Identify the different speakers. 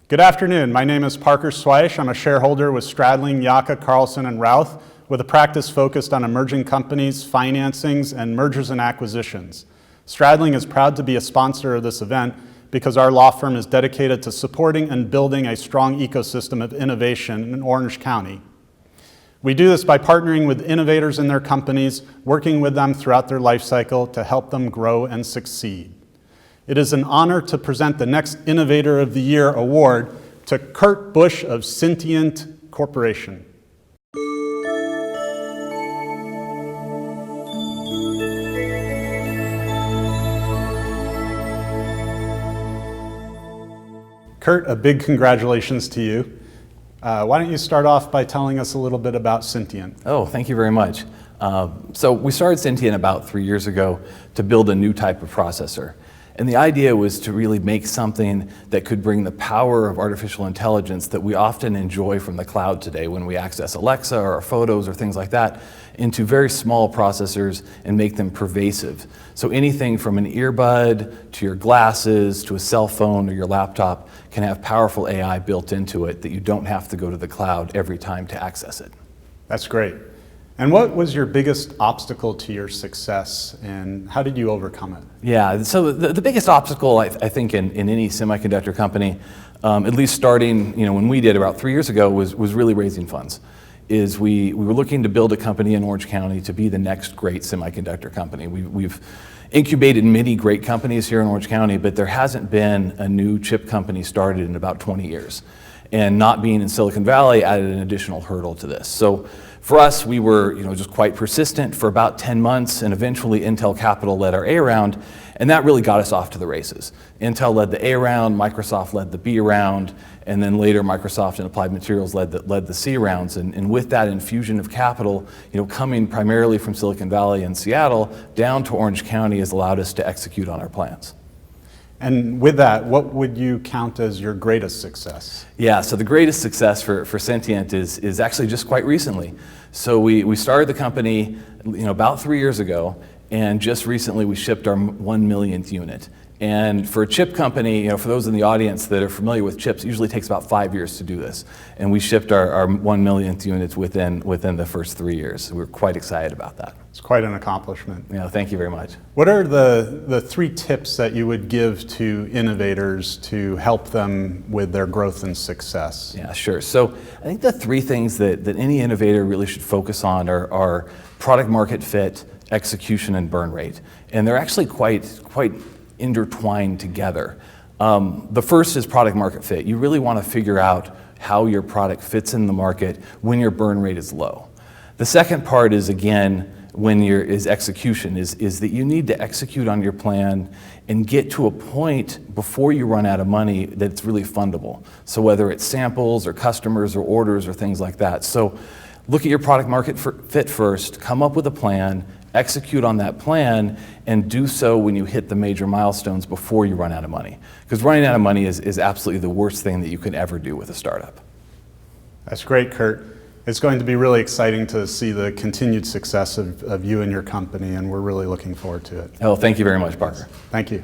Speaker 1: Good afternoon. My name is Parker Schweich. I'm a shareholder with Stradling, Yaka, Carlson, and Routh, with a practice focused on emerging companies, financings, and mergers and acquisitions. Stradling is proud to be a sponsor of this event because our law firm is dedicated to supporting and building a strong ecosystem of innovation in Orange County. We do this by partnering with innovators in their companies, working with them throughout their life cycle to help them grow and succeed. It is an honor to present the next Innovator of the Year award to Kurt Busch of Syntiant Corporation. Kurt, a big congratulations to you. Why don't you start off by telling us a little bit about Syntiant?
Speaker 2: Oh, thank you very much. So we started Syntiant about 3 years ago to build a new type of processor. And the idea was to really make something that could bring the power of artificial intelligence that we often enjoy from the cloud today when we access Alexa or our photos or things like that into very small processors and make them pervasive. So anything from an earbud to your glasses to a cell phone or your laptop can have powerful AI built into it that you don't have to go to the cloud every time to access it.
Speaker 1: That's great. And what was your biggest obstacle to your success, and how did you overcome it?
Speaker 2: Yeah, so the biggest obstacle, I think, in any semiconductor company, at least starting when we did about 3 years ago, was really raising funds. We were looking to build a company in Orange County to be the next great semiconductor company. We've incubated many great companies here in Orange County, but there hasn't been a new chip company started in about 20 years. And not being in Silicon Valley added an additional hurdle to this. So for us, we were just quite persistent for about 10 months, and eventually Intel Capital led our A round, and that really got us off to the races. Intel led the A round, Microsoft led the B round, and then later Microsoft and Applied Materials led the C rounds. And with that infusion of capital, coming primarily from Silicon Valley and Seattle down to Orange County has allowed us to execute on our plans.
Speaker 1: And with that, what would you count as your greatest success?
Speaker 2: Yeah, so the greatest success for Syntiant is actually just quite recently. So we started the company about 3 years ago, and just recently we shipped our 1 millionth unit. And for a chip company, for those in the audience that are familiar with chips, it usually takes about 5 years to do this. And we shipped our 1 millionth units within the first 3 years. So we're quite excited about that.
Speaker 1: It's quite an accomplishment.
Speaker 2: Yeah, thank you very much.
Speaker 1: What are the 3 tips that you would give to innovators to help them with their growth and success?
Speaker 2: Yeah, sure. So I think the 3 things that any innovator really should focus on are product market fit, execution, and burn rate. And they're actually quite intertwined together. The first is product market fit. You really want to figure out how your product fits in the market when your burn rate is low. The second part is, again, execution, is that you need to execute on your plan and get to a point before you run out of money that it's really fundable. So whether it's samples or customers or orders or things like that. So look at your product market fit first, come up with a plan, execute on that plan, and do so when you hit the major milestones before you run out of money. Because running out of money is absolutely the worst thing that you can ever do with a startup.
Speaker 1: That's great, Kurt. It's going to be really exciting to see the continued success of you and your company, and we're really looking forward to it.
Speaker 2: Oh, thank you very much, Parker.
Speaker 1: Thank you.